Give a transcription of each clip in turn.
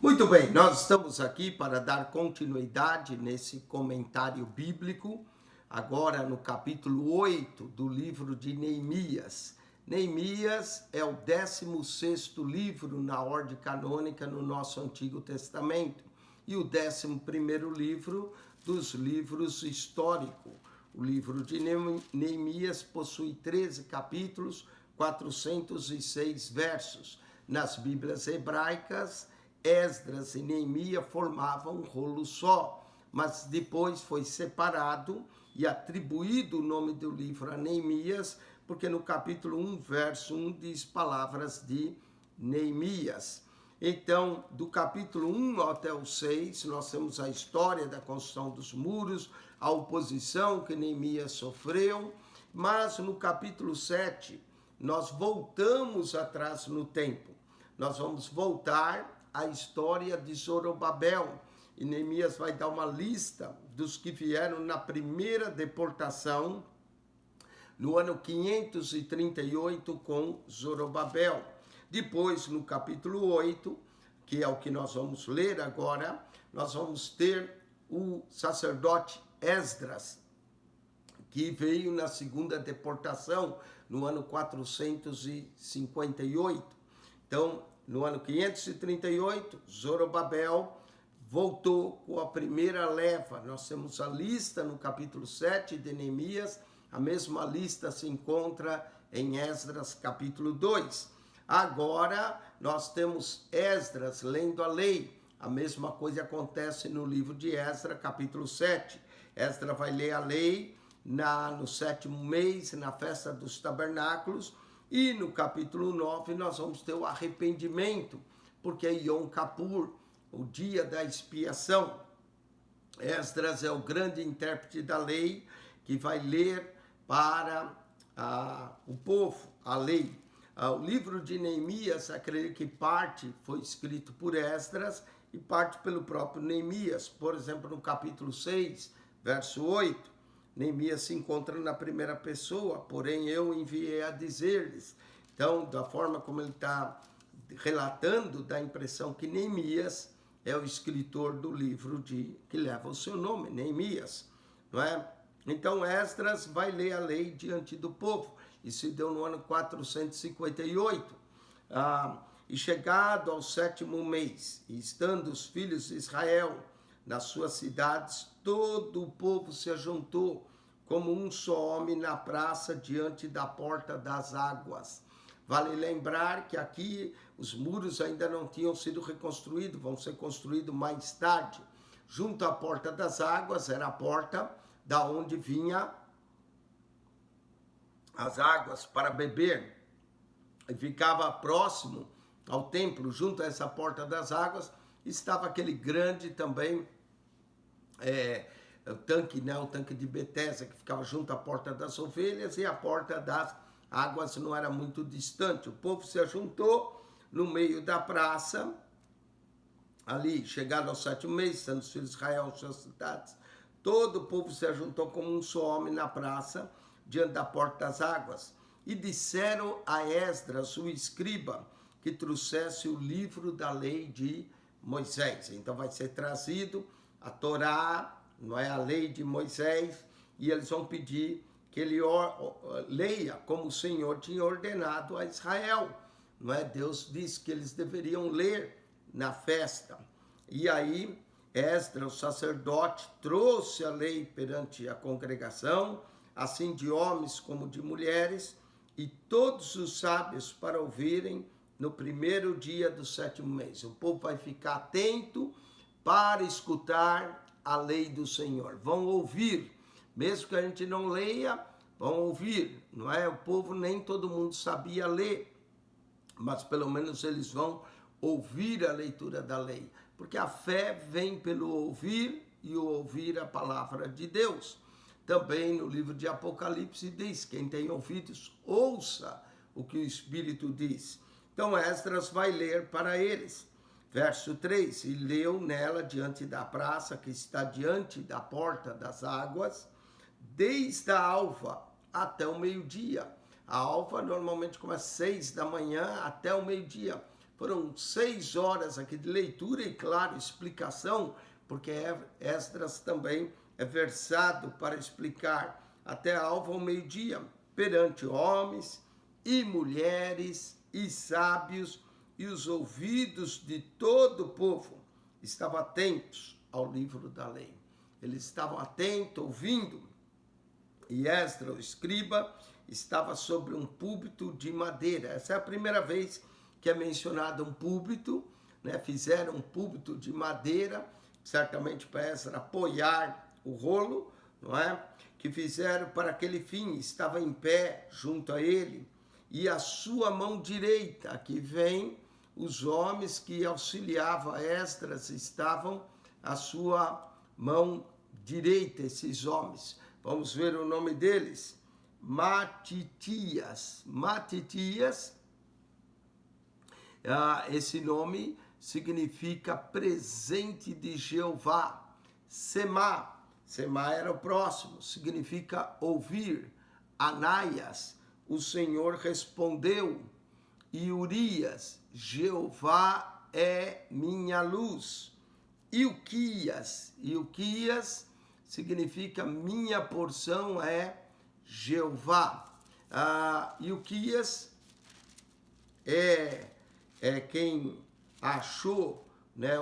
Muito bem, nós estamos aqui para dar continuidade nesse comentário bíblico, agora no capítulo 8 do livro de Neemias. Neemias é o 16º livro na ordem canônica no nosso Antigo Testamento e o 11º livro dos livros históricos. O livro de Neemias possui 13 capítulos, 406 versos. Nas Bíblias hebraicas, Esdras e Neemias formavam um rolo só, mas depois foi separado e atribuído o nome do livro a Neemias, porque no capítulo 1, verso 1, diz palavras de Neemias. Então, do capítulo 1 até o 6, nós temos a história da construção dos muros, a oposição que Neemias sofreu, mas no capítulo 7, nós voltamos atrás no tempo. Nós vamos voltar à história de Zorobabel. E Neemias vai dar uma lista dos que vieram na primeira deportação, no ano 538, com Zorobabel. Depois, no capítulo 8, que é o que nós vamos ler agora, nós vamos ter o sacerdote Esdras, que veio na segunda deportação, no ano 458. Então, no ano 538, Zorobabel voltou com a primeira leva. Nós temos a lista no capítulo 7 de Neemias, a mesma lista se encontra em Esdras capítulo 2. Agora, nós temos Esdras lendo a lei. A mesma coisa acontece no livro de Esdras, capítulo 7. Esdras vai ler a lei no 7º mês, na festa dos tabernáculos, e no capítulo 9 nós vamos ter o arrependimento, porque é Yom Kippur, o dia da expiação. Esdras é o grande intérprete da lei, que vai ler para o povo a lei. O livro de Neemias, acredito que parte foi escrito por Esdras e parte pelo próprio Neemias. Por exemplo, no capítulo 6, verso 8, Neemias se encontra na primeira pessoa, porém eu enviei a dizer-lhes. Então, da forma como ele está relatando, dá a impressão que Neemias é o escritor do livro que leva o seu nome, Neemias, não é? Então, Esdras vai ler a lei diante do povo. Isso deu no ano 458. E chegado ao 7º mês, e estando os filhos de Israel nas suas cidades, todo o povo se ajuntou como um só homem na praça diante da porta das águas. Vale lembrar que aqui os muros ainda não tinham sido reconstruídos, vão ser construídos mais tarde. Junto à porta das águas era a porta da onde vinha as águas para beber. E ficava próximo ao templo, junto a essa porta das águas, estava aquele grande também o tanque de Betesda, que ficava junto à porta das ovelhas, e a porta das águas não era muito distante. O povo se ajuntou no meio da praça, ali, chegado ao 7º mês, estando os filhos de Israel em suas cidades, todo o povo se ajuntou como um só homem na praça, diante da porta das águas, e disseram a Esdras, o escriba, que trouxesse o livro da lei de Moisés. Então vai ser trazido a Torá, não é, a lei de Moisés, e eles vão pedir que ele leia como o Senhor tinha ordenado a Israel, não é? Deus disse que eles deveriam ler na festa. E aí Esdras, o sacerdote, trouxe a lei perante a congregação, assim de homens como de mulheres, e todos os sábios para ouvirem no primeiro dia do 7º mês. O povo vai ficar atento para escutar a lei do Senhor. Vão ouvir, mesmo que a gente não leia, vão ouvir, não é? O povo nem todo mundo sabia ler, mas pelo menos eles vão ouvir a leitura da lei, porque a fé vem pelo ouvir e o ouvir a palavra de Deus. Também no livro de Apocalipse diz, quem tem ouvidos, ouça o que o Espírito diz. Então Esdras vai ler para eles. Verso 3, e leu nela diante da praça, que está diante da porta das águas, desde a alva até o meio-dia. A alva normalmente começa às 6 da manhã até o meio-dia. Foram 6 horas aqui de leitura e, claro, explicação, porque Esdras também é versado para explicar até a alva ao meio-dia, perante homens e mulheres e sábios, e os ouvidos de todo o povo estavam atentos ao livro da lei. Eles estavam atentos, ouvindo. E Esdras, o escriba, estava sobre um púlpito de madeira. Essa é a primeira vez que é mencionado um púlpito, né? Fizeram um púlpito de madeira, certamente para Esdras apoiar o rolo, não é? Que fizeram para aquele fim, estava em pé junto a ele, e a sua mão direita, aqui vem os homens que auxiliavam Esdras, estavam à sua mão direita, esses homens. Vamos ver o nome deles. Matitias. Matitias, esse nome significa presente de Jeová. Semá. Semá era o próximo, significa ouvir. Anaias, o Senhor respondeu. E Urias, Jeová é minha luz. Ilquias significa minha porção é Jeová. Ilquias é quem achou, né?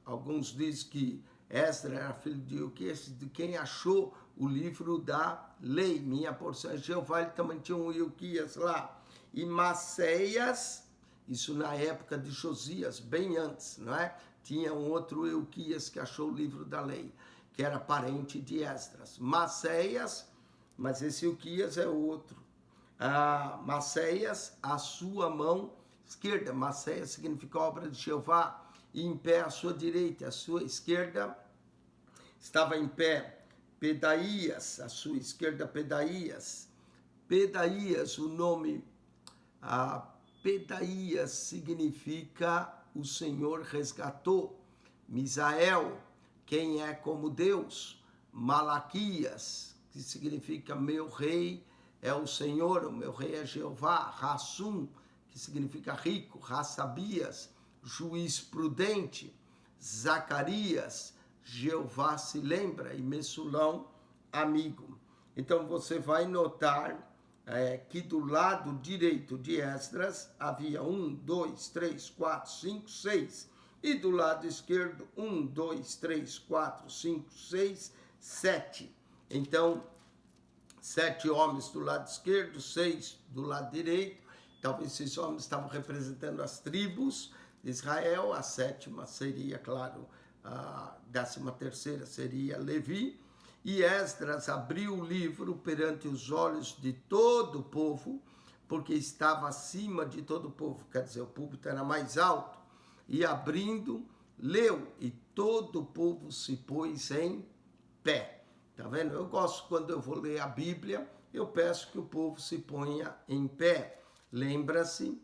Alguns dizem que Esdras era filho de Ilquias, de quem achou o livro da lei. Minha porção é Jeová. Ele também tinha um Ilquias lá. E Maceias, isso na época de Josias, bem antes, não é? Tinha um outro Ilquias que achou o livro da lei, que era parente de Esdras. Maceias, mas esse Ilquias é outro. Maceias, a sua mão esquerda. Maceias significa obra de Jeová. E em pé à sua direita, à sua esquerda, estava em pé Pedaías, à sua esquerda Pedaías. Pedaías, o nome Pedaías significa o Senhor resgatou. Misael, quem é como Deus. Malaquias, que significa meu rei é o Senhor, o meu rei é Jeová. Rassum, que significa rico. Rassabias, juiz prudente. Zacarias, Jeová se lembra. E Messulão, amigo. Então você vai notar que do lado direito de Esdras havia 1, 2, 3, 4, 5, 6. E do lado esquerdo, 1, 2, 3, 4, 5, 6, 7. Então, 7 homens do lado esquerdo, 6 do lado direito. Talvez esses homens estavam representando as tribos de Israel. A 7ª seria, claro, a 13ª seria Levi. E Esdras abriu o livro perante os olhos de todo o povo, porque estava acima de todo o povo, quer dizer, o púlpito era mais alto. E abrindo, leu, e todo o povo se pôs em pé. Tá vendo? Eu gosto, quando eu vou ler a Bíblia, eu peço que o povo se ponha em pé. Lembra-se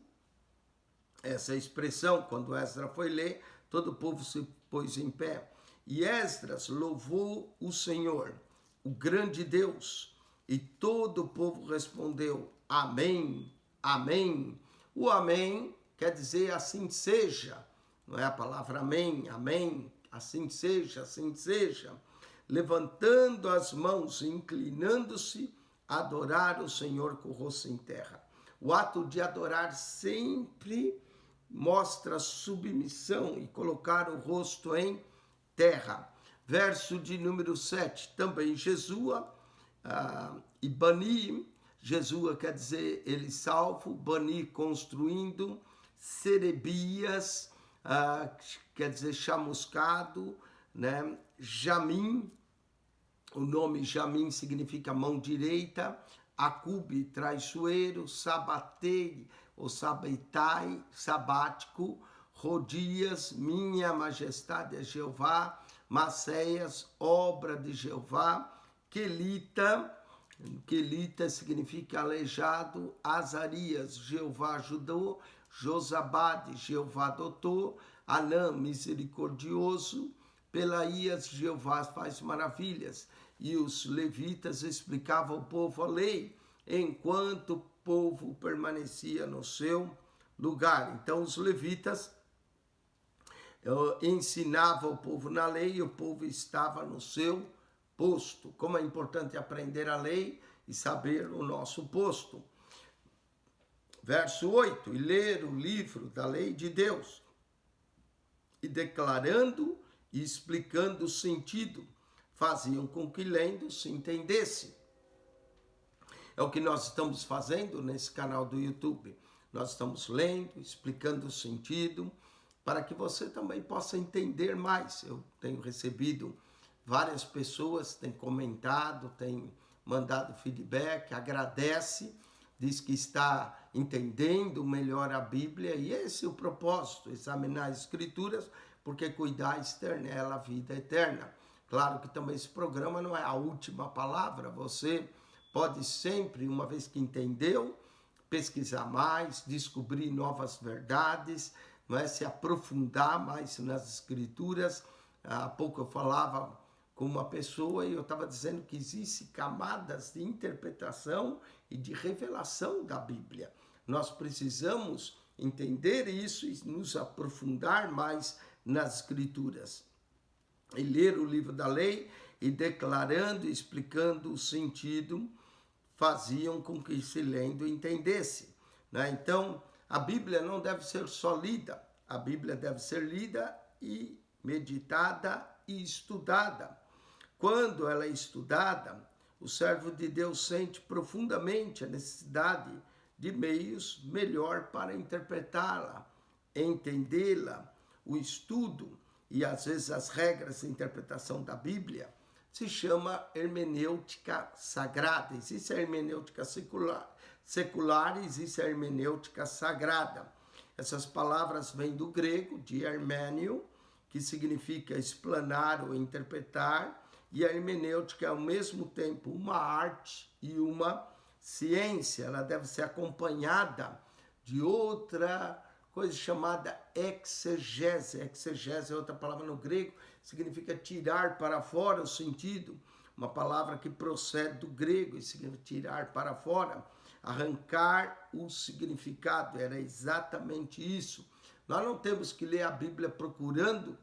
essa expressão, quando Esdras foi ler, todo o povo se pôs em pé. E Esdras louvou o Senhor, o grande Deus, e todo o povo respondeu, amém, amém. O amém quer dizer assim seja, não é a palavra amém, amém, assim seja, assim seja. Levantando as mãos e inclinando-se, adorar o Senhor com o rosto em terra. O ato de adorar sempre mostra submissão e colocar o rosto em terra. Verso de número 7, também Jesua e Bani. Jesua quer dizer ele salvo, Bani construindo, Serebias quer dizer chamuscado, né? Jamim, o nome Jamim significa mão direita, Acube, traiçoeiro, Sabatei ou Sabetai, sabático, Rodias, minha majestade é Jeová, Maceias, obra de Jeová, Quelita, Quelita significa aleijado, Azarias, Jeová ajudou, Josabade, Jeová adotou, Anã, misericordioso, Pelaías, Jeová faz maravilhas. E os levitas explicavam ao povo a lei, enquanto o povo permanecia no seu lugar. Então os levitas ensinavam o povo na lei e o povo estava no seu posto. Como é importante aprender a lei e saber o nosso posto. Verso 8, e ler o livro da lei de Deus, e declarando e explicando o sentido, faziam com que lendo se entendesse. É o que nós estamos fazendo nesse canal do YouTube. Nós estamos lendo, explicando o sentido, para que você também possa entender mais. Eu tenho recebido várias pessoas, têm comentado, têm mandado feedback, agradece, diz que está entendendo melhor a Bíblia, e esse é o propósito, examinar as Escrituras, porque cuidar externa a vida eterna. Claro que também esse programa não é a última palavra, você pode sempre, uma vez que entendeu, pesquisar mais, descobrir novas verdades, não é? Se aprofundar mais nas Escrituras. Há pouco eu falava com uma pessoa e eu estava dizendo que existem camadas de interpretação e de revelação da Bíblia. Nós precisamos entender isso e nos aprofundar mais nas Escrituras. E ler o livro da lei e declarando e explicando o sentido faziam com que se lendo entendesse. Né? Então, a Bíblia não deve ser só lida, a Bíblia deve ser lida e meditada e estudada. Quando ela é estudada, o servo de Deus sente profundamente a necessidade de meios melhor para interpretá-la, entendê-la. O estudo e às vezes as regras de interpretação da Bíblia se chama hermenêutica sagrada. Existe a hermenêutica secular, existe a hermenêutica sagrada. Essas palavras vêm do grego, de hermênio, que significa explanar ou interpretar, e a hermenêutica é ao mesmo tempo uma arte e uma ciência. Ela deve ser acompanhada de outra coisa chamada exegese. Exegese é outra palavra no grego, significa tirar para fora o sentido. Uma palavra que procede do grego e significa tirar para fora, arrancar o significado. Era exatamente isso. Nós não temos que ler a Bíblia procurando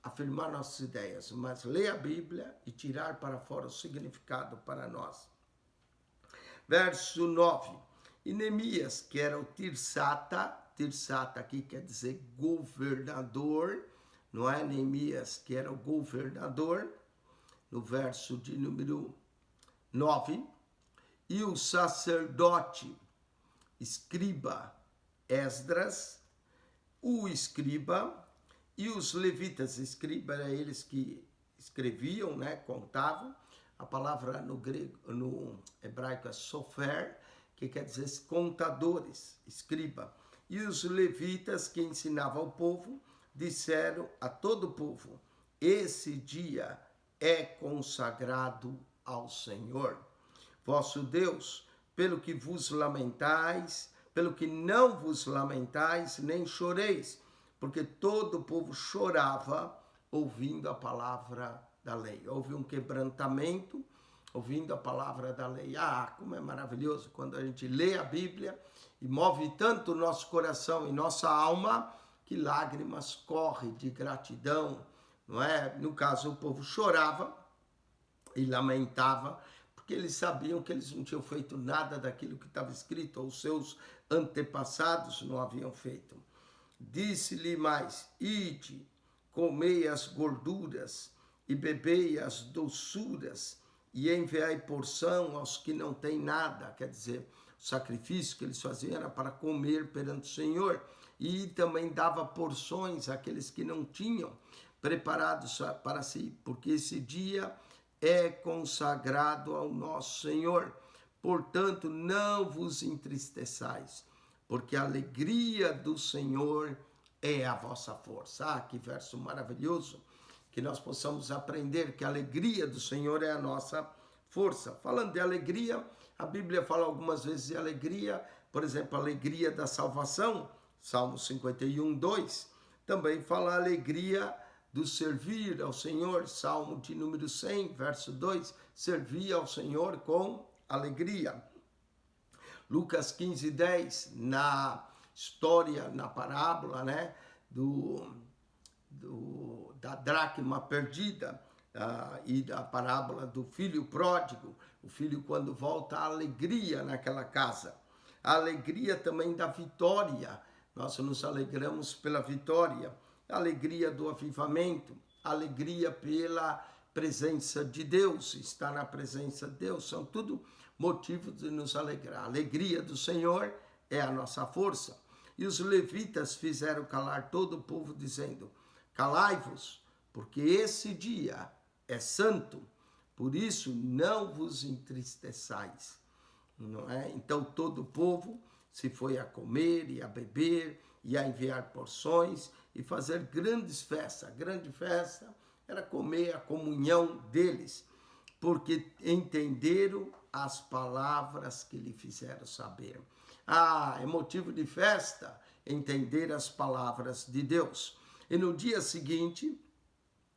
afirmar nossas ideias, mas ler a Bíblia e tirar para fora o significado para nós. Verso 9. E Neemias, que era o Tirsata aqui quer dizer governador, não é? Neemias, que era o governador, no verso de número 9. E o sacerdote, escriba Esdras, o escriba, e os levitas, escriba eram eles que escreviam, né, contavam. A palavra no grego, no hebraico é sofer, que quer dizer contadores, escriba. E os levitas que ensinavam ao povo disseram a todo o povo: esse dia é consagrado ao Senhor, vosso Deus, pelo que vos lamentais, pelo que não vos lamentais, nem choreis, porque todo o povo chorava ouvindo a palavra da lei. Houve um quebrantamento ouvindo a palavra da lei. Ah, como é maravilhoso quando a gente lê a Bíblia e move tanto o nosso coração e nossa alma que lágrimas correm de gratidão, não é? No caso, o povo chorava e lamentava, porque eles sabiam que eles não tinham feito nada daquilo que estava escrito, ou seus antepassados não haviam feito. Disse-lhe mais: ide, comei as gorduras e bebei as doçuras e enviai porção aos que não têm nada. Quer dizer, o sacrifício que eles faziam era para comer perante o Senhor, e também dava porções àqueles que não tinham preparados para si, porque esse dia é consagrado ao nosso Senhor. Portanto, não vos entristeçais, porque a alegria do Senhor é a vossa força. Ah, que verso maravilhoso! Que nós possamos aprender que a alegria do Senhor é a nossa força. Falando de alegria, a Bíblia fala algumas vezes de alegria, por exemplo, a alegria da salvação, Salmo 51, 2. Também fala a alegria do servir ao Senhor, Salmo de número 100, verso 2, servir ao Senhor com alegria. Lucas 15, 10, na história na parábola, né, da dracma perdida, e da parábola do filho pródigo, o filho quando volta, a alegria naquela casa, a alegria também da vitória, nós nos alegramos pela vitória, a alegria do avivamento, a alegria pela presença de Deus, estar na presença de Deus, são tudo motivos de nos alegrar. A alegria do Senhor é a nossa força. E os levitas fizeram calar todo o povo, dizendo: calai-vos, porque esse dia é santo, por isso não vos entristeçais. Não é? Então todo o povo se foi a comer e a beber e a enviar porções e fazer grandes festas. A grande festa era comer, a comunhão deles, porque entenderam as palavras que lhe fizeram saber. É motivo de festa entender as palavras de Deus. E no dia seguinte,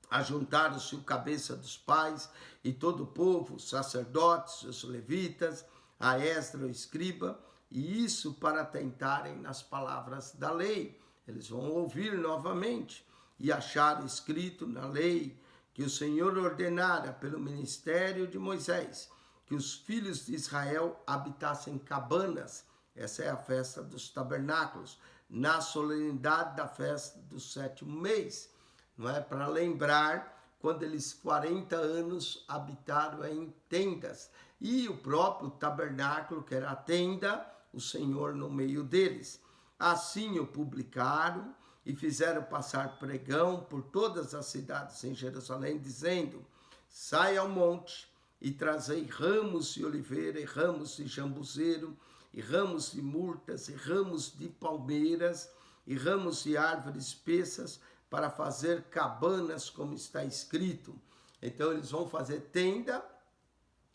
ajuntaram-se o cabeça dos pais e todo o povo, os sacerdotes, os levitas, a Esdra, o escriba, e isso para tentarem nas palavras da lei. Eles vão ouvir novamente e acharam escrito na lei que o Senhor ordenara pelo ministério de Moisés que os filhos de Israel habitassem cabanas. Essa é a festa dos tabernáculos, na solenidade da festa do 7º mês, não é? Para lembrar quando eles 40 anos habitaram em tendas, e o próprio tabernáculo, que era a tenda, o Senhor no meio deles. Assim o publicaram e fizeram passar pregão por todas as cidades em Jerusalém, dizendo: sai ao monte e trazei ramos de oliveira, e ramos de jambuzeiro, e ramos de murtas, e ramos de palmeiras, e ramos de árvores espessas, para fazer cabanas, como está escrito. Então eles vão fazer tenda,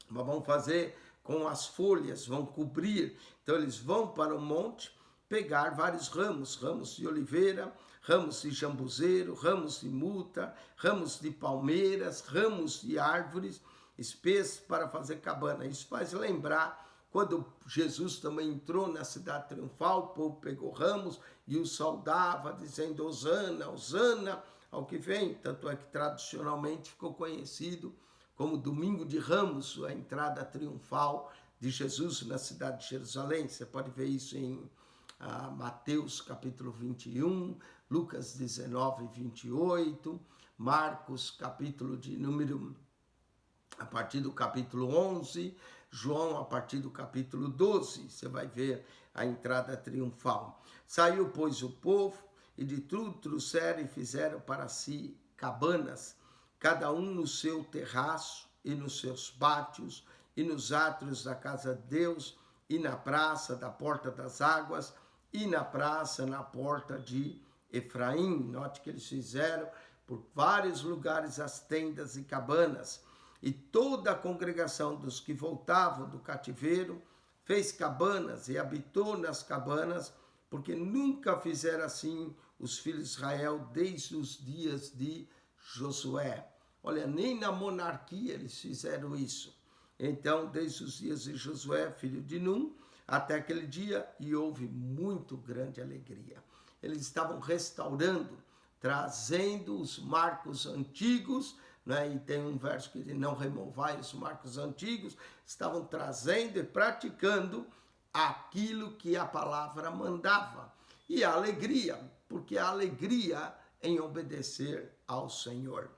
mas vão fazer com as folhas, vão cobrir. Então eles vão para o monte pegar vários ramos, ramos de oliveira, ramos de jambuzeiro, ramos de multa, ramos de palmeiras, ramos de árvores espessas para fazer cabana. Isso faz lembrar quando Jesus também entrou na cidade triunfal, o povo pegou ramos e o saudava, dizendo: Hosana, Hosana ao que vem. Tanto é que tradicionalmente ficou conhecido como Domingo de Ramos, a entrada triunfal de Jesus na cidade de Jerusalém. Você pode ver isso em Mateus capítulo 21, Lucas 19, 28, Marcos capítulo de número, a partir do capítulo 11, João a partir do capítulo 12, você vai ver a entrada triunfal. Saiu, pois, o povo, e de tudo trouxeram e fizeram para si cabanas, cada um no seu terraço, e nos seus pátios, e nos átrios da casa de Deus, e na praça da porta das águas, e na praça, na porta de Efraim. Note que eles fizeram por vários lugares as tendas e cabanas. E toda a congregação dos que voltavam do cativeiro fez cabanas e habitou nas cabanas, porque nunca fizeram assim os filhos de Israel desde os dias de Josué. Olha, nem na monarquia eles fizeram isso. Então, desde os dias de Josué, filho de Num, até aquele dia, e houve muito grande alegria. Eles estavam restaurando, trazendo os marcos antigos, né? E tem um verso que diz: não removai os marcos antigos. Estavam trazendo e praticando aquilo que a palavra mandava. E a alegria, porque a alegria em obedecer ao Senhor.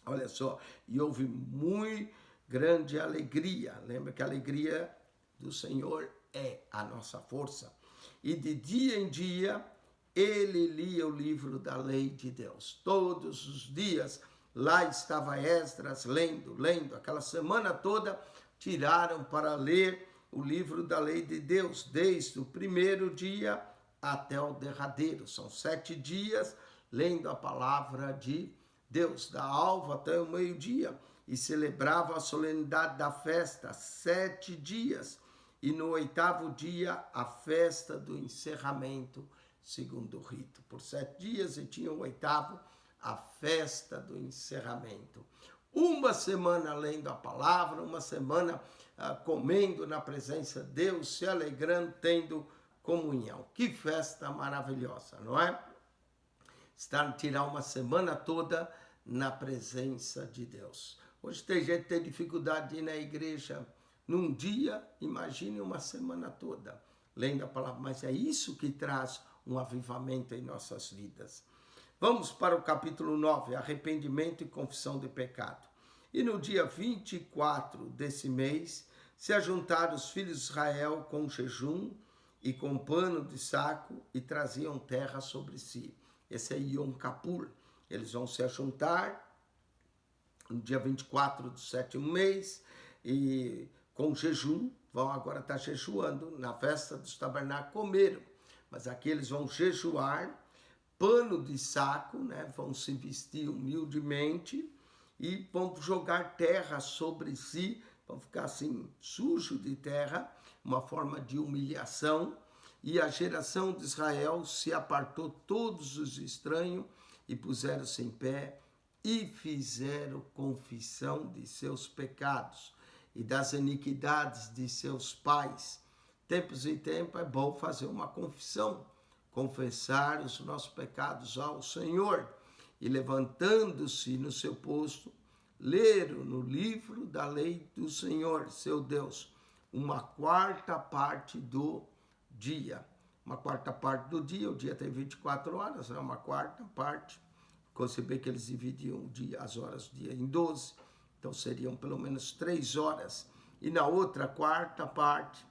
Olha só, e houve muito grande alegria. Lembra que a alegria do Senhor é a nossa força. E de dia em dia, ele lia o livro da lei de Deus. Todos os dias, lá estava Esdras lendo. Aquela semana toda, tiraram para ler o livro da lei de Deus, desde o primeiro dia até o derradeiro. São 7 dias lendo a palavra de Deus, da alva até o meio-dia. E celebrava a solenidade da festa 7 dias. E no 8º dia, a festa do encerramento, segundo o rito. Por 7 dias, e tinha o 8º, a festa do encerramento. Uma semana lendo a palavra, uma semana comendo na presença de Deus, se alegrando, tendo comunhão. Que festa maravilhosa, não é? Tirar uma semana toda na presença de Deus. Hoje tem gente que tem dificuldade de ir na igreja num dia, imagine uma semana toda, lendo a palavra, mas é isso que traz um avivamento em nossas vidas. Vamos para o capítulo 9, arrependimento e confissão de pecado. E no dia 24 desse mês, se ajuntaram os filhos de Israel com jejum e com pano de saco e traziam terra sobre si. Esse é Yom Kippur. Eles vão se ajuntar no dia 24 do 7º mês e com jejum, vão agora estar jejuando na festa dos tabernáculos, comeram. Mas aqui eles vão jejuar, pano de saco, né? Vão se vestir humildemente e vão jogar terra sobre si, vão ficar assim sujo de terra, uma forma de humilhação. E a geração de Israel se apartou todos os estranhos e puseram-se em pé e fizeram confissão de seus pecados e das iniquidades de seus pais. Tempos em tempos é bom fazer uma confissão, confessar os nossos pecados ao Senhor. E levantando-se no seu posto, leram no livro da lei do Senhor, seu Deus, uma quarta parte do dia. Uma quarta parte do dia, o dia tem 24 horas, né? Uma quarta parte. Conceber que eles dividiam o dia, as horas do dia em 12, então seriam pelo menos 3 horas. E na outra quarta parte,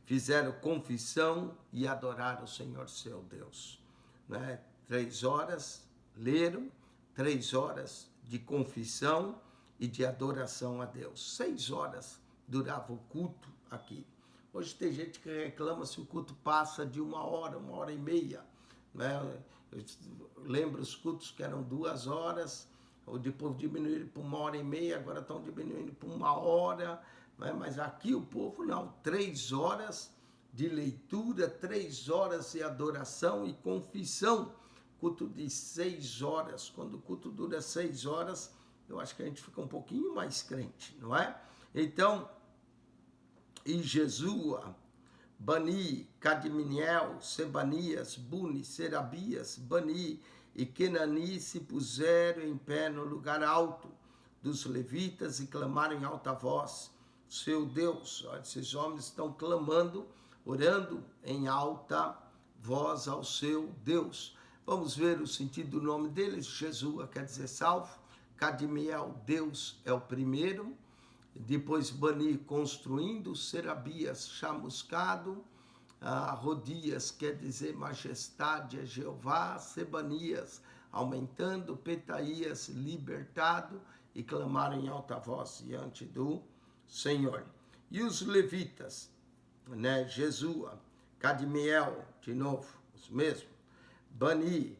fizeram confissão e adoraram o Senhor seu Deus. Né? 3 horas leram, 3 horas de confissão e de adoração a Deus. 6 horas durava o culto aqui. Hoje tem gente que reclama se o culto passa de 1 hora e meia. Né? Eu lembro os cultos que eram 2 horas, ou depois diminuíram para 1h30, agora estão diminuindo para 1 hora. Né? Mas aqui o povo não, 3 horas de leitura, 3 horas de adoração e confissão. Culto de 6 horas. Quando o culto dura 6 horas, eu acho que a gente fica um pouquinho mais crente, não é? Então, e Jesua, Bani, Cadmiel, Sebanias, Buni, Serabias, Bani e Kenani se puseram em pé no lugar alto dos levitas e clamaram em alta voz, seu Deus. Olha, esses homens estão clamando, orando em alta voz ao seu Deus. Vamos ver o sentido do nome deles. Jesua quer dizer salvo, Cadmiel, Deus é o primeiro. Depois Bani, construindo, Serabias, chamuscado, Rodias, quer dizer majestade, é Jeová, Sebanias, aumentando, Petaías, libertado, e clamaram em alta voz diante do Senhor. E os levitas, né, Jesua, Cadmiel, de novo, os mesmos, Bani,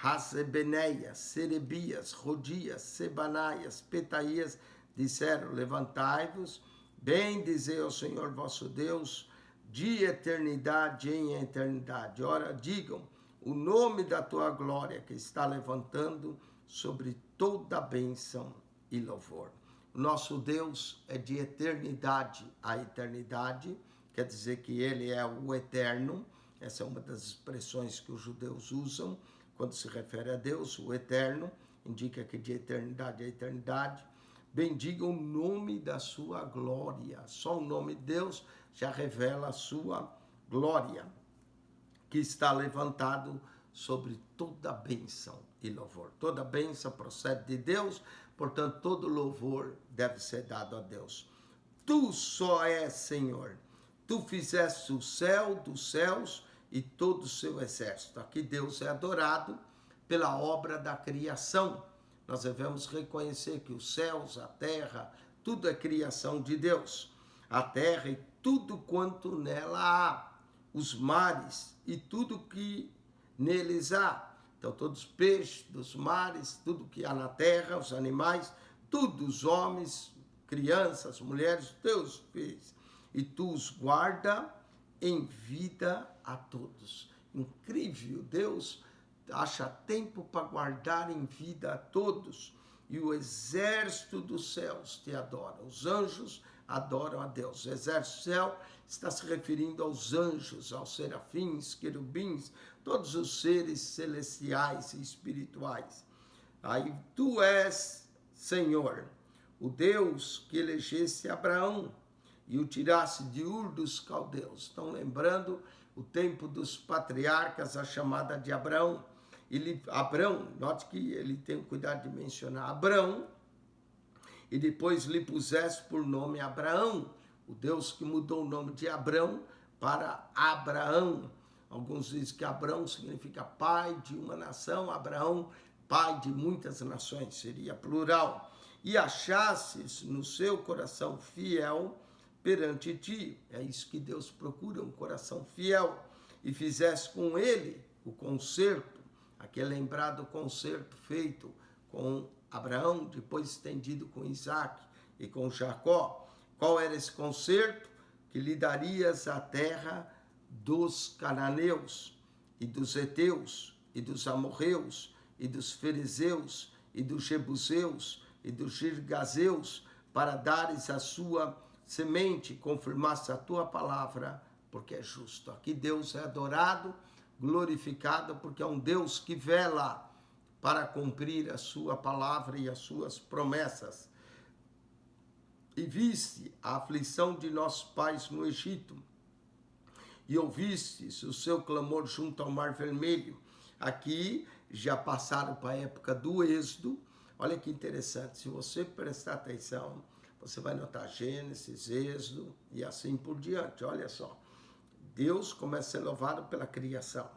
Hasebeneias, Serebias, Rodias, Sebanaias, Petaías, disseram, levantai-vos, bendizei ao Senhor vosso Deus, de eternidade em eternidade. Ora, digam o nome da tua glória que está levantando sobre toda a bênção e louvor. O nosso Deus é de eternidade a eternidade, quer dizer que ele é o eterno. Essa é uma das expressões que os judeus usam quando se refere a Deus. O eterno indica que de eternidade a eternidade. Bendiga o nome da sua glória. Só o nome de Deus já revela a sua glória, que está levantado sobre toda bênção e louvor. Toda bênção procede de Deus, portanto, todo louvor deve ser dado a Deus. Tu só és Senhor. Tu fizeste o céu dos céus e todo o seu exército. Aqui Deus é adorado pela obra da criação. Nós devemos reconhecer que os céus, a terra, tudo é criação de Deus. A terra e tudo quanto nela há, os mares e tudo que neles há. Então, todos os peixes dos mares, tudo que há na terra, os animais, tudo, os homens, crianças, mulheres, Deus fez. E tu os guarda em vida a todos. Incrível, Deus acha tempo para guardar em vida a todos, e o exército dos céus te adora. Os anjos adoram a Deus. O exército do céu está se referindo aos anjos, aos serafins, querubins, todos os seres celestiais e espirituais. Aí tu és, Senhor, o Deus que elegesse Abraão e o tirasse de Ur dos caldeus. Estão lembrando o tempo dos patriarcas, a chamada de Abraão. Abrão, note que ele tem cuidado de mencionar Abrão, e depois lhe pusesse por nome Abraão, o Deus que mudou o nome de Abrão para Abraão. Alguns dizem que Abrão significa pai de uma nação, Abraão, pai de muitas nações, seria plural. E achasses no seu coração fiel perante ti. É isso que Deus procura, um coração fiel. E fizesse com ele o concerto, aquele lembrado concerto feito com Abraão, depois estendido com Isaac e com Jacó. Qual era esse concerto? Que lhe darias a terra dos cananeus, e dos heteus, e dos amorreus, e dos ferezeus, e dos jebuseus, e dos girgazeus, para dares a sua semente, confirmasse a tua palavra, porque é justo. Aqui Deus é adorado, glorificado, porque é um Deus que vela para cumprir a sua palavra e as suas promessas. E viste a aflição de nossos pais no Egito, e ouvistes o seu clamor junto ao Mar Vermelho. Aqui já passaram para a época do Êxodo. Olha que interessante, se você prestar atenção, você vai notar Gênesis, Êxodo e assim por diante. Olha só, Deus começa a ser louvado pela criação,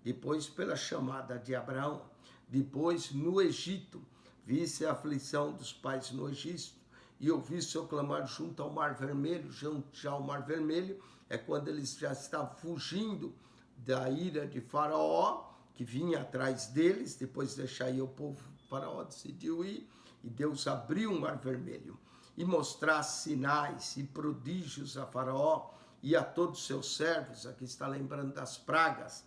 depois pela chamada de Abraão, depois no Egito, visse a aflição dos pais no Egito, e ouvi seu clamar junto ao Mar Vermelho. Já o Mar Vermelho é quando eles já estavam fugindo da ira de Faraó, que vinha atrás deles, depois de deixar ir o povo, Faraó decidiu ir, e Deus abriu o Mar Vermelho, e mostrasse sinais e prodígios a Faraó e a todos os seus servos, aqui está lembrando das pragas,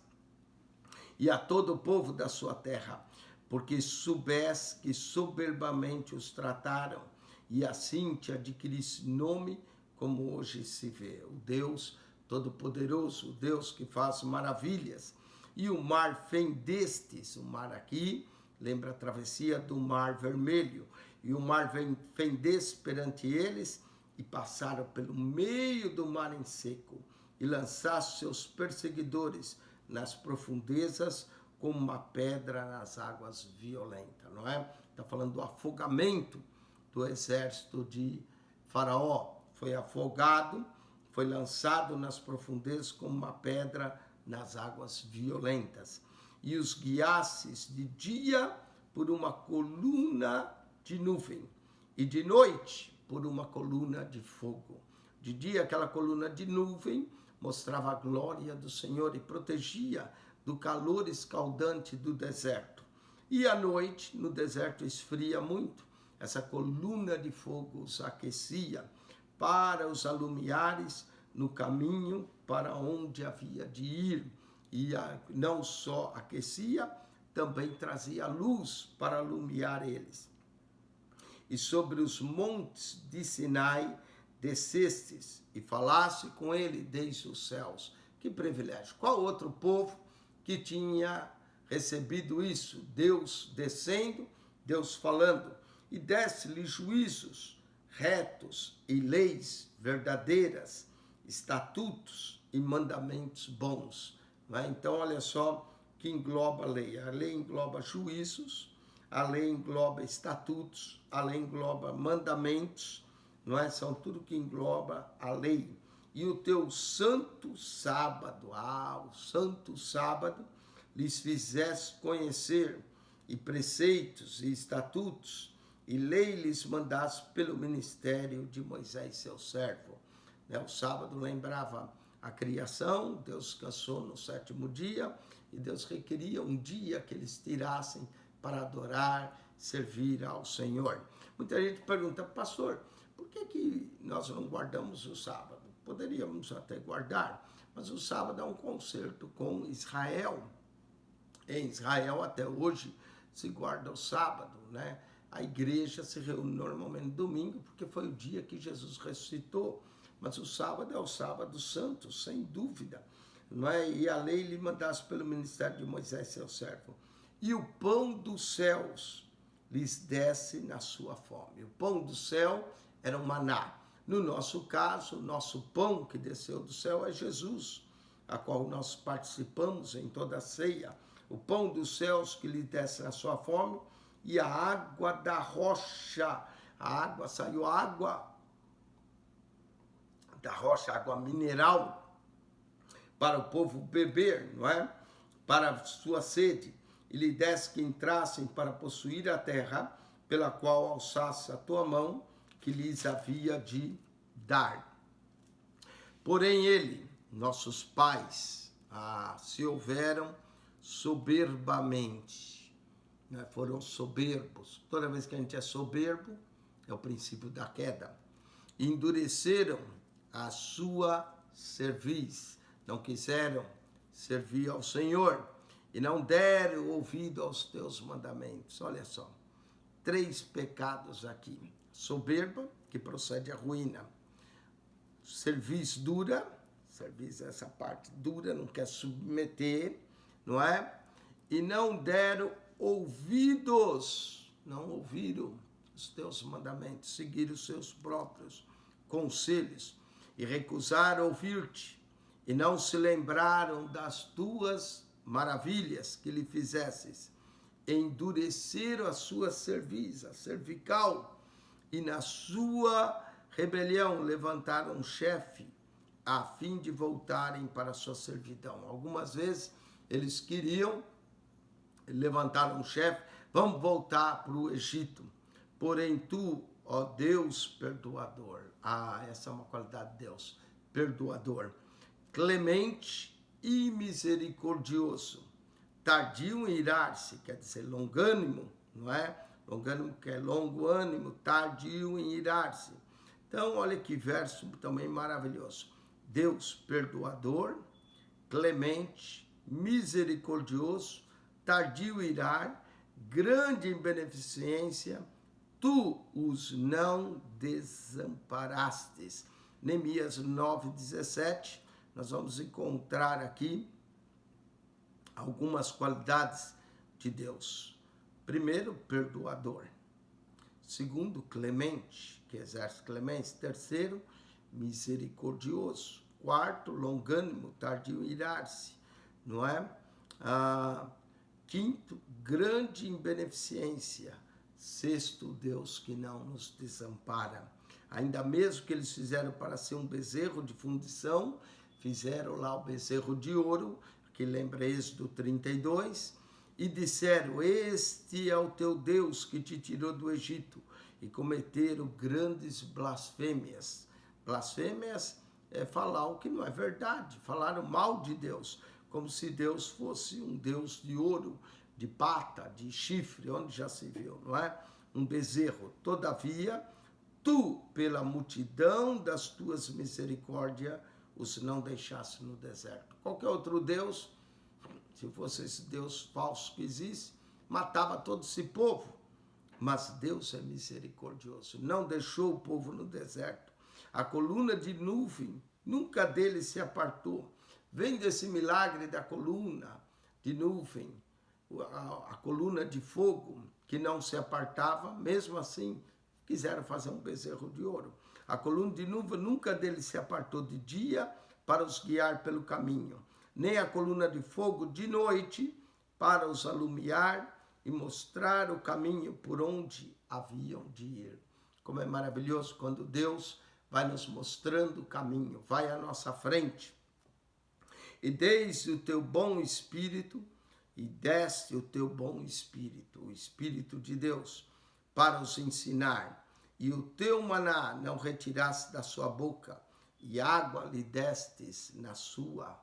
e a todo o povo da sua terra, porque soubesse que soberbamente os trataram, e assim te adquirisse nome como hoje se vê. O Deus Todo-Poderoso, o Deus que faz maravilhas. E o mar fendestes, o mar aqui, lembra a travessia do Mar Vermelho. E o mar fendesse perante eles, e passaram pelo meio do mar em seco, e lançaste seus perseguidores nas profundezas, como uma pedra nas águas violentas, não é? Está falando do afogamento do exército de Faraó. Foi afogado, foi lançado nas profundezas como uma pedra nas águas violentas. E os guiasses de dia por uma coluna de nuvem, e de noite por uma coluna de fogo. De dia aquela coluna de nuvem mostrava a glória do Senhor e protegia do calor escaldante do deserto. E à noite, no deserto esfria muito, essa coluna de fogo os aquecia para os alumiares no caminho para onde havia de ir. E não só aquecia, também trazia luz para alumiar eles. E sobre os montes de Sinai descestes e falaste com ele desde os céus. Que privilégio! Qual outro povo que tinha recebido isso? Deus descendo, Deus falando. E desse-lhe juízos retos e leis verdadeiras, estatutos e mandamentos bons. Não é? Então, olha só que engloba a lei. A lei engloba juízos, a lei engloba estatutos, a lei engloba mandamentos, não é? São tudo que engloba a lei. E o teu santo sábado, o santo sábado, lhes fizesse conhecer, e preceitos e estatutos, e lei lhes mandasse pelo ministério de Moisés, seu servo. O sábado lembrava a criação, Deus descansou no sétimo dia, e Deus requeria um dia que eles tirassem para adorar, servir ao Senhor. Muita gente pergunta, pastor, por que nós não guardamos o sábado? Poderíamos até guardar, mas o sábado é um concerto com Israel. Em Israel, até hoje, se guarda o sábado, né? a igreja se reúne normalmente no domingo, porque foi o dia que Jesus ressuscitou. Mas o sábado é o sábado santo, sem dúvida. Não é? E a lei lhe mandasse pelo ministério de Moisés, seu servo. E o pão dos céus lhes desce na sua fome. O pão do céu era o maná. No nosso caso, o nosso pão que desceu do céu é Jesus, a qual nós participamos em toda a ceia. O pão dos céus que lhe desce na sua fome e a água da rocha. Saiu água da rocha, água mineral, para o povo beber, não é? Para a sua sede. E lhe desse que entrassem para possuir a terra, pela qual alçasse a tua mão, que lhes havia de dar. Porém ele, nossos pais, se houveram soberbamente, né? Foram soberbos. Toda vez que a gente é soberbo, é o princípio da queda. E endureceram a sua cerviz, não quiseram servir ao Senhor e não deram ouvido aos teus mandamentos. Olha só, 3 pecados aqui: soberba, que procede à ruína; cerviz dura, cerviz é essa parte dura, não quer submeter, não é? E não deram ouvidos, não ouviram os teus mandamentos, seguiram os seus próprios conselhos e recusaram ouvir-te, e não se lembraram das tuas maravilhas que lhe fizesses. Endureceram a sua cerviz, a cervical, e na sua rebelião levantaram um chefe, a fim de voltarem para a sua servidão. Algumas vezes eles queriam levantar um chefe, vamos voltar para o Egito. Porém tu, ó Deus perdoador, essa é uma qualidade de Deus, perdoador, clemente e misericordioso, tardio em irar-se, quer dizer longânimo, não é? Longânimo que é longo ânimo, tardio em irar-se. Então, olha que verso também maravilhoso. Deus perdoador, clemente, misericordioso, tardio em irar, grande em beneficência, tu os não desamparastes. Neemias 9:17, nós vamos encontrar aqui algumas qualidades de Deus. Primeiro, perdoador. Segundo, clemente, que exerce clemência. Terceiro, misericordioso. Quarto, longânimo, tardio em irar-se, não é? Quinto, grande em beneficência. Sexto, Deus que não nos desampara. Ainda mesmo que eles fizeram para ser um bezerro de fundição, fizeram lá o bezerro de ouro, que lembra Êxodo 32, e disseram: este é o teu Deus que te tirou do Egito, e cometeram grandes blasfêmias. Blasfêmias é falar o que não é verdade, falaram mal de Deus, como se Deus fosse um Deus de ouro, de pata, de chifre, onde já se viu, não é? Um bezerro. Todavia, tu, pela multidão das tuas misericórdias, os não deixasse no deserto. Qualquer outro Deus, se fosse esse Deus falso que existe, matava todo esse povo. Mas Deus é misericordioso, não deixou o povo no deserto. A coluna de nuvem nunca dele se apartou. Vem desse milagre da coluna de nuvem, a coluna de fogo que não se apartava, mesmo assim quiseram fazer um bezerro de ouro. A coluna de nuvem nunca dele se apartou de dia para os guiar pelo caminho, nem a coluna de fogo de noite para os alumiar e mostrar o caminho por onde haviam de ir. Como é maravilhoso quando Deus vai nos mostrando o caminho, vai à nossa frente. E desde o teu bom espírito, e deste o teu bom espírito, o Espírito de Deus, para os ensinar, e o teu maná não retiraste da sua boca, e água lhe destes na sua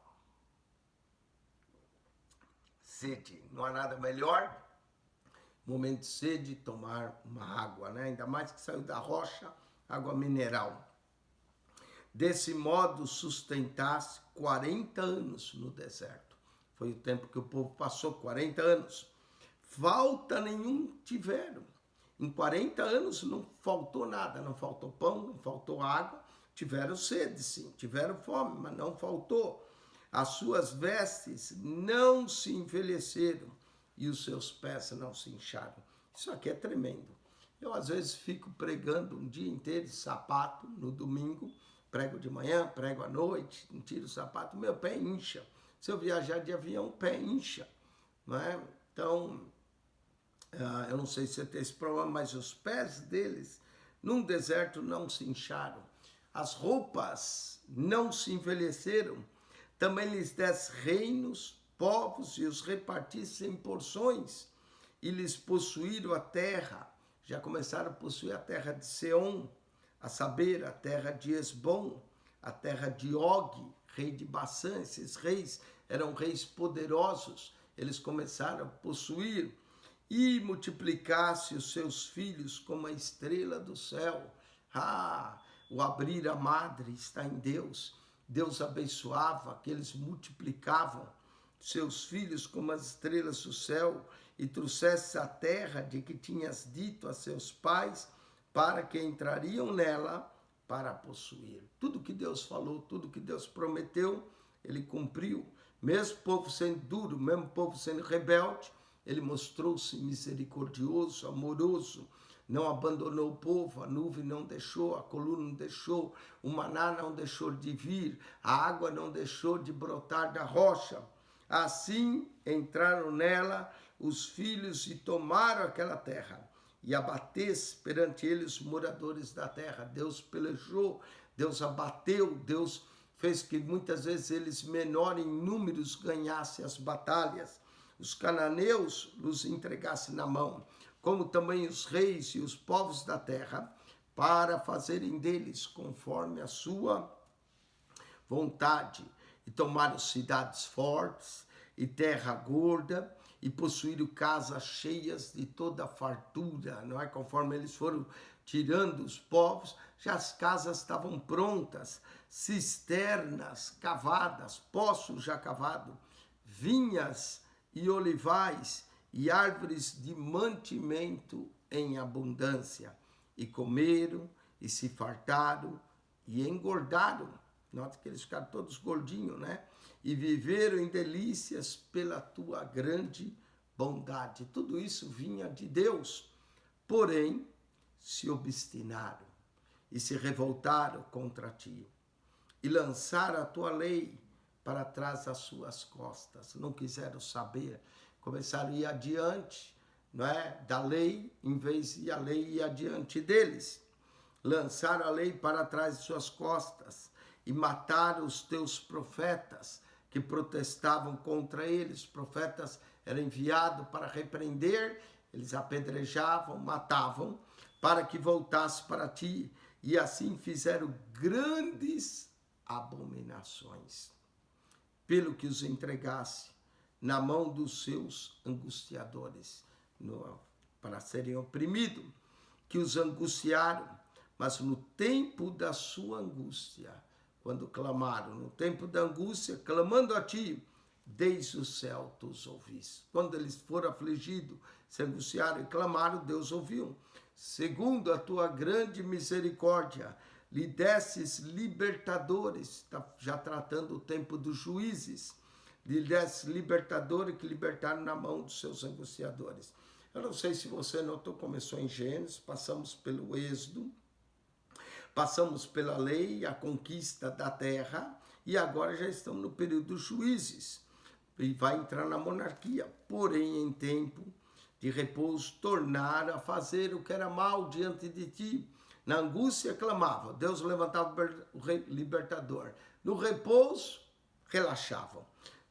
sede. Não há nada melhor, momento de sede, tomar uma água, né? Ainda mais que saiu da rocha, água mineral. Desse modo sustentasse 40 anos no deserto. Foi o tempo que o povo passou, 40 anos. Falta nenhum tiveram. Em 40 anos não faltou nada, não faltou pão, não faltou água, tiveram sede sim, tiveram fome, mas não faltou. As suas vestes não se envelheceram e os seus pés não se incharam. Isso aqui é tremendo. Eu às vezes fico pregando um dia inteiro de sapato no domingo, prego de manhã, prego à noite, não tiro o sapato, meu pé incha. Se eu viajar de avião, o pé incha. Não é? Então, eu não sei se você tem esse problema, mas os pés deles num deserto não se incharam. As roupas não se envelheceram. Também lhes desse reinos, povos, e os repartisse em porções, e lhes possuíram a terra. Já começaram a possuir a terra de Seom, a saber, a terra de Esbom, a terra de Og, rei de Bassã. Esses reis eram reis poderosos, eles começaram a possuir. E multiplicasse os seus filhos como a estrela do céu. O abrir a madre está em Deus. Deus abençoava, que eles multiplicavam seus filhos como as estrelas do céu, e trouxesse a terra de que tinhas dito a seus pais, para que entrariam nela para possuir. Tudo que Deus falou, tudo que Deus prometeu, ele cumpriu. Mesmo o povo sendo duro, mesmo o povo sendo rebelde, ele mostrou-se misericordioso, amoroso, não abandonou o povo, a nuvem não deixou, a coluna não deixou, o maná não deixou de vir, a água não deixou de brotar da rocha. Assim entraram nela os filhos e tomaram aquela terra, e abatesse perante eles os moradores da terra. Deus pelejou, Deus abateu, Deus fez que muitas vezes eles, menor em números, ganhassem as batalhas. Os cananeus os entregassem na mão, como também os reis e os povos da terra, para fazerem deles conforme a sua vontade, e tomaram cidades fortes e terra gorda, e possuíram casas cheias de toda fartura, não é? Conforme eles foram tirando os povos, já as casas estavam prontas, cisternas cavadas, poços já cavados, vinhas e olivais e árvores de mantimento em abundância, e comeram e se fartaram e engordaram. Nota que eles ficaram todos gordinhos, né? E viveram em delícias pela tua grande bondade. Tudo isso vinha de Deus. Porém, se obstinaram e se revoltaram contra ti, e lançaram a tua lei para trás das suas costas. Não quiseram saber, começaram a ir adiante, não é? Da lei, em vez de a lei ir adiante deles. Lançaram a lei para trás de suas costas e mataram os teus profetas que protestavam contra eles. Os profetas eram enviados para repreender, eles apedrejavam, matavam, para que voltasse para ti, e assim fizeram grandes abominações, pelo que os entregasse na mão dos seus angustiadores, para serem oprimidos, que os angustiaram, mas no tempo da sua angústia, quando clamaram, no tempo da angústia, clamando a ti, desde o céu tu os ouviste. Quando eles foram afligidos, se angustiaram e clamaram, Deus ouviu. Segundo a tua grande misericórdia, lhe desses libertadores, está já tratando o tempo dos juízes, lhe desses libertadores que libertaram na mão dos seus angustiadores. Eu não sei se você notou, começou em Gênesis, passamos pelo Êxodo, passamos pela lei, a conquista da terra, e agora já estamos no período dos juízes, e vai entrar na monarquia. Porém, em tempo de repouso, tornaram a fazer o que era mal diante de ti. Na angústia clamavam, Deus levantava o libertador. No repouso, relaxavam.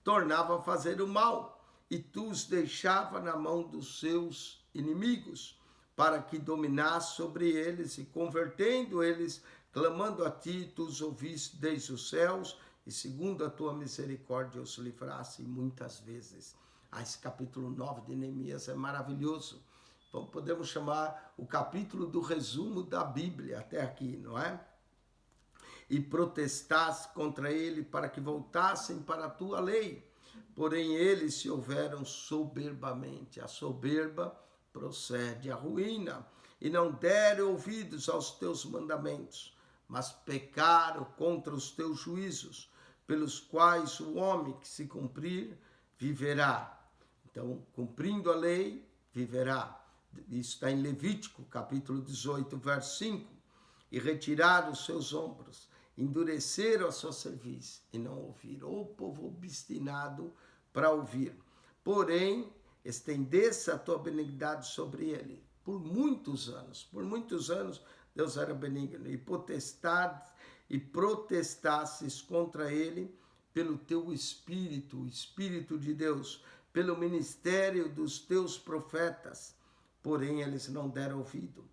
Tornavam a fazer o mal, e tu os deixava na mão dos seus inimigos, para que dominasse sobre eles, e convertendo eles, clamando a ti, tu os ouviste desde os céus, e segundo a tua misericórdia os livrasse muitas vezes. Esse capítulo 9 de Neemias é maravilhoso. Então, podemos chamar o capítulo do resumo da Bíblia até aqui, não é? E protestasse contra ele para que voltassem para a tua lei. Porém, eles se houveram soberbamente. A soberba procede a ruína, e não deram ouvidos aos teus mandamentos, mas pecaram contra os teus juízos, pelos quais o homem que se cumprir viverá. Então, cumprindo a lei, viverá. Isso está em Levítico, capítulo 18, verso 5. E retiraram os seus ombros, endureceram a sua cerviz e não ouviram. O povo obstinado para ouvir. Porém, estendesse a tua benignidade sobre ele. Por muitos anos, Deus era benigno. E protestasses contra ele pelo teu Espírito, o Espírito de Deus, pelo ministério dos teus profetas. Porém, eles não deram ouvido,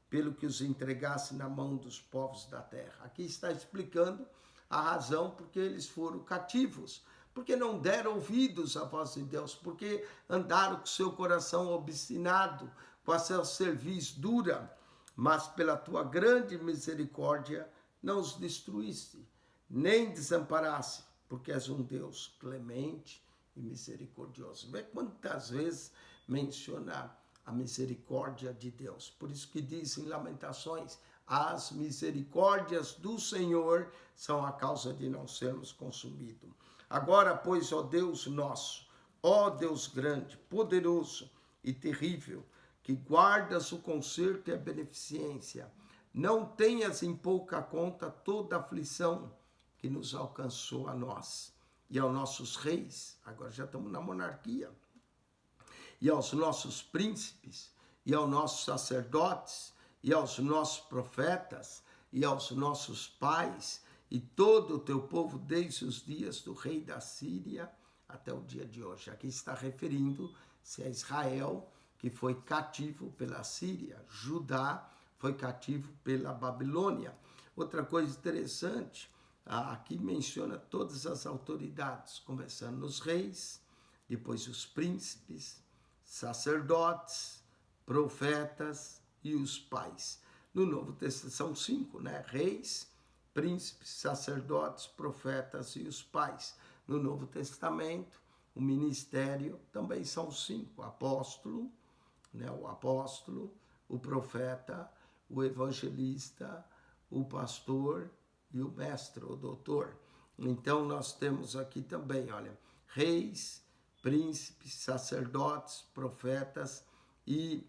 pelo que os entregasse na mão dos povos da terra. Aqui está explicando a razão porque eles foram cativos, porque não deram ouvidos à voz de Deus, porque andaram com seu coração obstinado, com a sua cerviz dura, mas pela tua grande misericórdia não os destruíste, nem desamparaste, porque és um Deus clemente e misericordioso. Vê quantas vezes mencionar a misericórdia de Deus. Por isso que diz em Lamentações, as misericórdias do Senhor são a causa de não sermos consumidos. Agora, pois, ó Deus nosso, ó Deus grande, poderoso e terrível, que guardas o conserto e a beneficência, não tenhas em pouca conta toda a aflição que nos alcançou a nós e aos nossos reis, agora já estamos na monarquia, e aos nossos príncipes, e aos nossos sacerdotes, e aos nossos profetas, e aos nossos pais, e todo o teu povo desde os dias do rei da Síria até o dia de hoje. Aqui está referindo-se a Israel, que foi cativo pela Síria. Judá foi cativo pela Babilônia. Outra coisa interessante, aqui menciona todas as autoridades, começando nos reis, depois os príncipes, sacerdotes, profetas e os pais. No Novo Testamento são 5, né? Reis, príncipes, sacerdotes, profetas e os pais. No Novo Testamento, o ministério também são 5. Apóstolo, né? O apóstolo, o profeta, o evangelista, o pastor e o mestre, o doutor. Então, nós temos aqui também, olha, reis, príncipes, sacerdotes, profetas e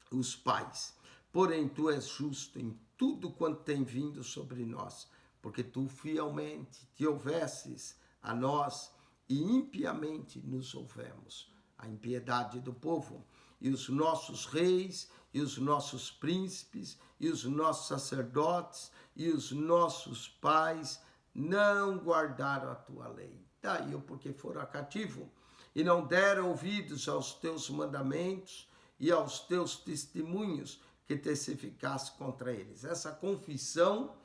os pais. Porém, tu és justo em tudo quanto tem vindo sobre nós, porque tu fielmente te houvesses a nós e impiamente nos houvemos. A impiedade do povo, e os nossos reis, e os nossos príncipes, e os nossos sacerdotes, e os nossos pais não guardaram a tua lei. Daí o porque foram cativo, e não deram ouvidos aos teus mandamentos e aos teus testemunhos que testificasse contra eles. Essa confissão,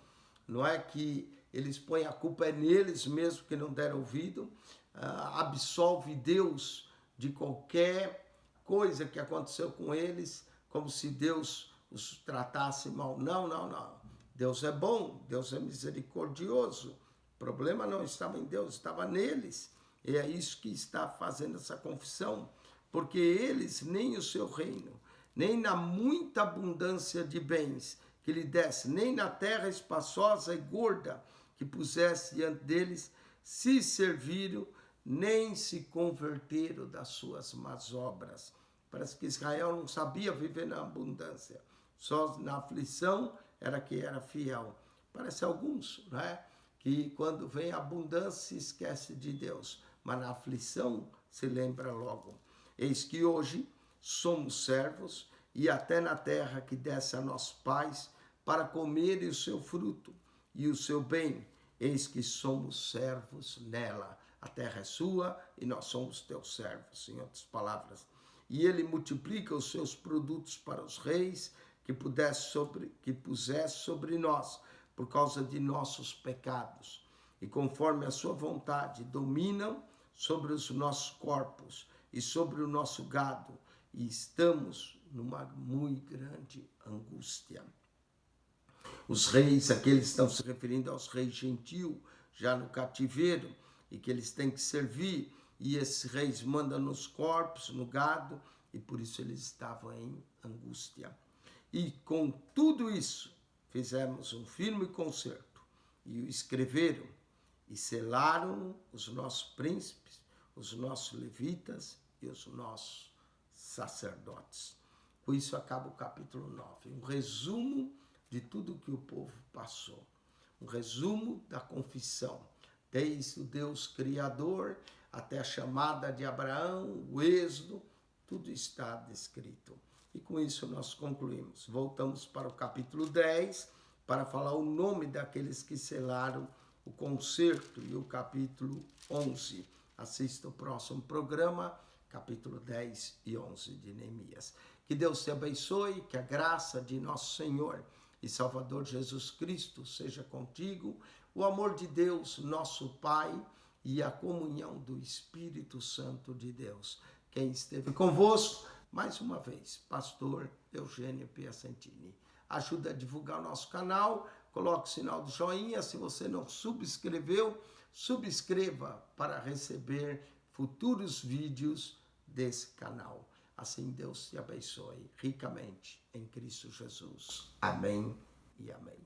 não é que eles põem a culpa neles mesmo que não deram ouvido, absolve Deus de qualquer coisa que aconteceu com eles, como se Deus os tratasse mal. Não, não, não. Deus é bom, Deus é misericordioso. O problema não estava em Deus, estava neles. E é isso que está fazendo essa confissão, porque eles, nem o seu reino, nem na muita abundância de bens que lhe desse, nem na terra espaçosa e gorda que pusesse diante deles, se serviram, nem se converteram das suas más obras. Parece que Israel não sabia viver na abundância, só na aflição era que era fiel. Parece alguns, né, que quando vem a abundância se esquece de Deus, mas na aflição se lembra logo. Eis que hoje somos servos, e até na terra que desce a nossos pais, para comerem o seu fruto e o seu bem. Eis que somos servos nela. A terra é sua e nós somos teus servos, em outras palavras. E ele multiplica os seus produtos para os reis que pusesse sobre nós, por causa de nossos pecados. E conforme a sua vontade, dominam sobre os nossos corpos e sobre o nosso gado. E estamos numa muito grande angústia. Os reis, aqui eles estão se referindo aos reis gentios, já no cativeiro, e que eles têm que servir, e esses reis mandam nos corpos, no gado, e por isso eles estavam em angústia. E com tudo isso, fizemos um firme concerto e o escreveram e selaram os nossos príncipes, os nossos levitas e os nossos sacerdotes. Com isso acaba o capítulo 9, um resumo de tudo que o povo passou, um resumo da confissão, desde o Deus Criador até a chamada de Abraão, o êxodo, tudo está descrito. E com isso nós concluímos. Voltamos para o capítulo 10, para falar o nome daqueles que selaram o concerto, e o capítulo 11. Assista o próximo programa, capítulo 10 e 11 de Neemias. Que Deus te abençoe, que a graça de nosso Senhor e Salvador Jesus Cristo seja contigo, o amor de Deus, nosso Pai, e a comunhão do Espírito Santo de Deus. Quem esteve convosco, mais uma vez, pastor Eugênio Piacentini. Ajuda a divulgar o nosso canal, coloque o sinal do joinha. Se você não subscreveu, subscreva para receber futuros vídeos desse canal. Assim Deus te abençoe ricamente em Cristo Jesus. Amém e amém.